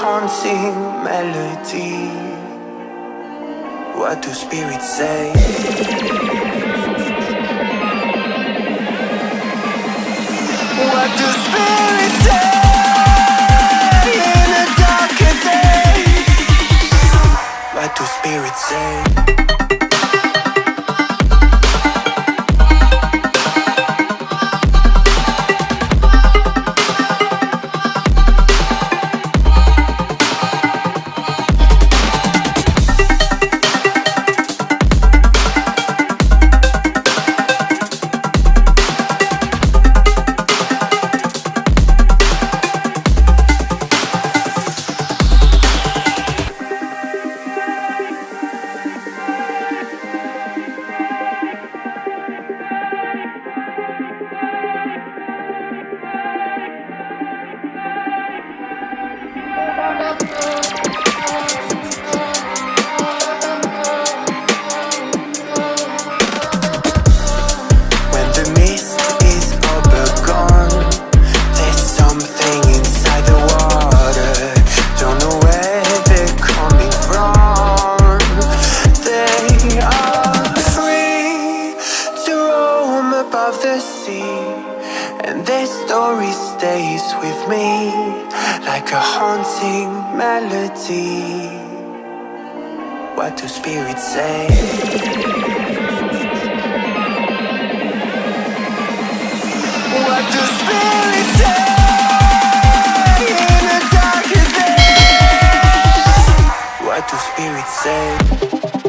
haunting melody. What do spirits say? What do spirits say in a darker day? What do spirits say? When the mist is over gone, there's something inside the water. Don't know where they're coming from. They are free to roam above the sea, and their story stays with me like a haunting melody. What do spirits say? What do spirits say in a darker day? What do spirits say?